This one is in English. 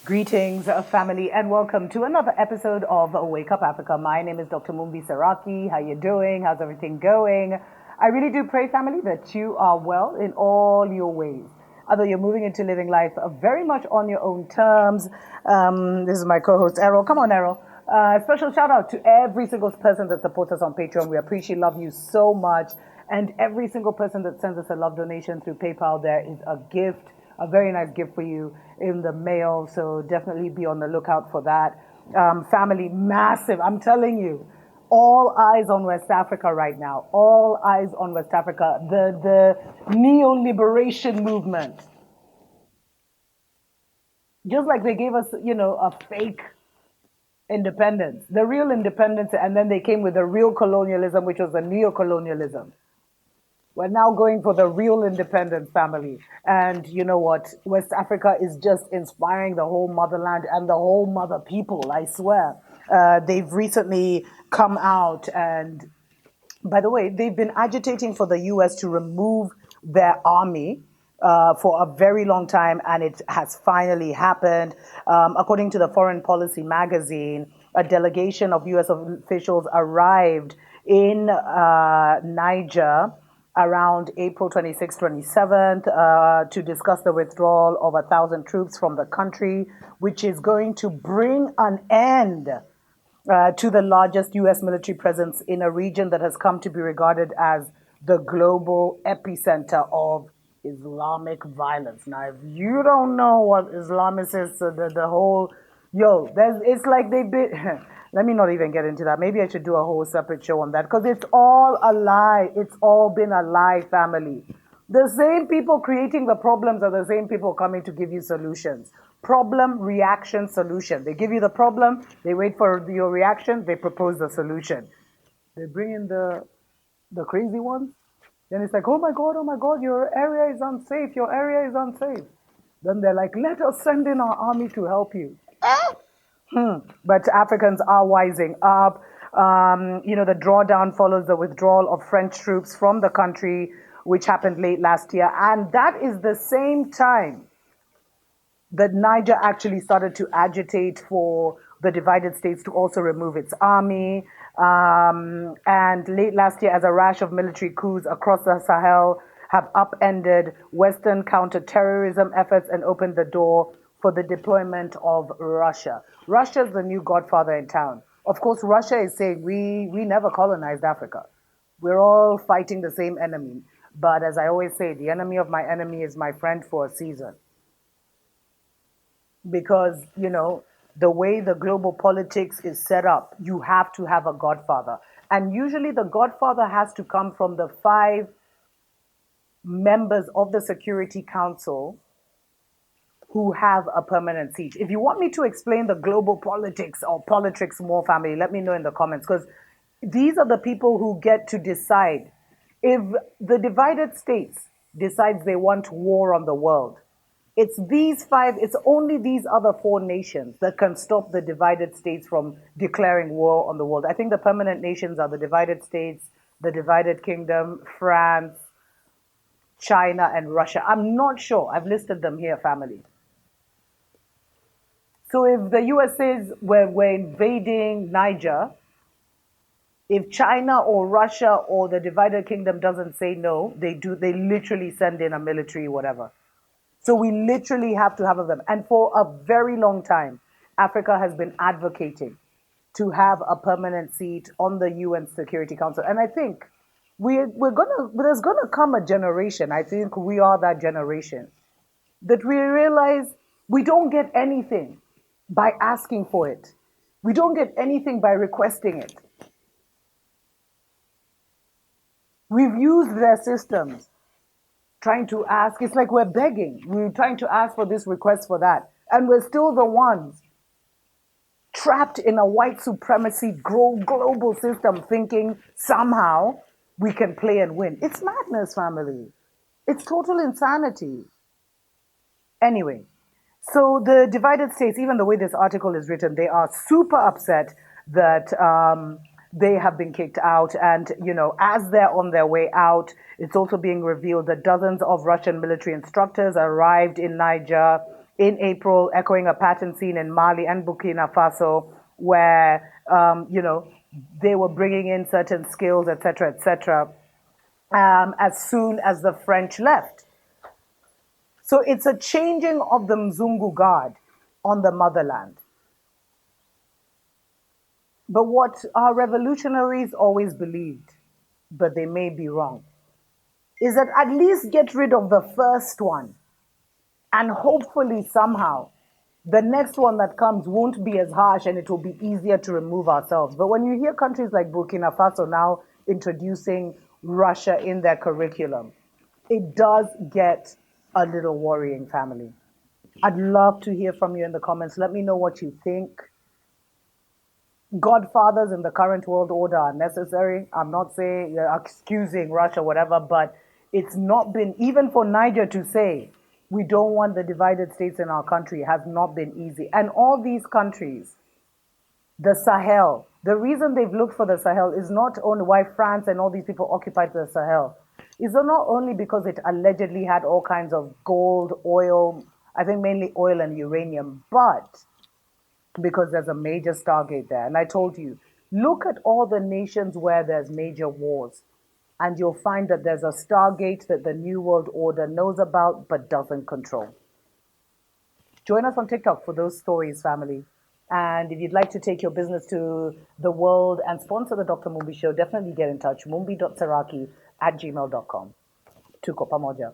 Greetings, family, and welcome to another episode of Wake Up Africa. My name is Dr. Mumbi Saraki. How you doing? How's everything going? I really do pray, family, that you are well in all your ways. Although you're moving into living life very much on your own terms. This is my co-host, Errol. Come on, Errol. Special shout out to every single person that supports us on Patreon. We appreciate, love you so much. And every single person that sends us a love donation through PayPal, there is a gift, a very nice gift for you in the mail. So definitely be on the lookout for that. Family, massive. I'm telling you, all eyes on West Africa right now. All eyes on West Africa. The neo-liberation movement. Just like they gave us, a fake independence, the real independence, and then they came with the real colonialism, which was the neo-colonialism. We're now going for the real independence, family. And you know what? West Africa is just inspiring the whole motherland and the whole mother people, I swear. They've recently come out and, by the way, they've been agitating for the US to remove their army for a very long time, and it has finally happened. According to the Foreign Policy magazine, a delegation of US officials arrived in Niger around April 26th, 27th, to discuss the withdrawal of 1,000 troops from the country, which is going to bring an end to the largest U.S. military presence in a region that has come to be regarded as the global epicenter of Islamic violence. Now, if you don't know what Islamicists, the whole, it's like they've been, let me not even get into that. Maybe I should do a whole separate show on that because it's all a lie. It's all been a lie, family. The same people creating the problems are the same people coming to give you solutions. Problem, reaction, solution. They give you the problem, they wait for your reaction, they propose the solution. They bring in the crazy ones. Then it's like, oh my God, your area is unsafe, your area is unsafe. Then they're like, let us send in our army to help you. But Africans are wising up. The drawdown follows the withdrawal of French troops from the country, which happened late last year. And that is the same time that Niger actually started to agitate for the divided states to also remove its army. And late last year, as a rash of military coups across the Sahel have upended Western counter-terrorism efforts and opened the door for the deployment of Russia. Russia's the new godfather in town. Of course, Russia is saying, we never colonized Africa. We're all fighting the same enemy. But as I always say, the enemy of my enemy is my friend for a season. Because, the way the global politics is set up, you have to have a godfather. And usually the godfather has to come from the 5 members of the Security Council who have a permanent seat. If you want me to explain the global politics or politics more, family, let me know in the comments, because these are the people who get to decide. If the divided states decides they want war on the world, it's only these other 4 nations that can stop the divided states from declaring war on the world. I think the permanent nations are the divided states, the divided kingdom, France, China, and Russia. I'm not sure. I've listed them here, family. So if the US says we're invading Niger, if China or Russia or the divided kingdom doesn't say no, they literally send in a military whatever. So we literally have to have them. And for a very long time, Africa has been advocating to have a permanent seat on the UN Security Council. And I think there's gonna come a generation, I think we are that generation, that we realize we don't get anything by asking for it. We don't get anything by requesting it. We've used their systems trying to ask. It's like we're begging. We're trying to ask for this, request for that. And we're still the ones trapped in a white supremacy global system thinking somehow we can play and win. It's madness, family. It's total insanity. Anyway, so the divided states, even the way this article is written, they are super upset that they have been kicked out. And, as they're on their way out, it's also being revealed that dozens of Russian military instructors arrived in Niger in April, echoing a pattern seen in Mali and Burkina Faso, where, they were bringing in certain skills, etc., as soon as the French left. So it's a changing of the Mzungu guard on the motherland. But what our revolutionaries always believed, but they may be wrong, is that at least get rid of the first one, and hopefully somehow the next one that comes won't be as harsh and it will be easier to remove ourselves. But when you hear countries like Burkina Faso now introducing Russia in their curriculum, it does get a little worrying, family. I'd love to hear from you in the comments. Let me know what you think. Godfathers in the current world order are necessary. I'm not saying excusing Russia, whatever, but it's not been, even for Niger to say, we don't want the divided states in our country, has not been easy. And all these countries, the Sahel, the reason they've looked for the Sahel is not only why France and all these people occupied the Sahel, is not only because it allegedly had all kinds of gold, oil, I think mainly oil and uranium, but because there's a major Stargate there. And I told you, look at all the nations where there's major wars, and you'll find that there's a Stargate that the New World Order knows about but doesn't control. Join us on TikTok for those stories, family. And if you'd like to take your business to the world and sponsor the Dr. Mumbi Show, definitely get in touch. mumbi.saraki@gmail.com. Tuko pamoja.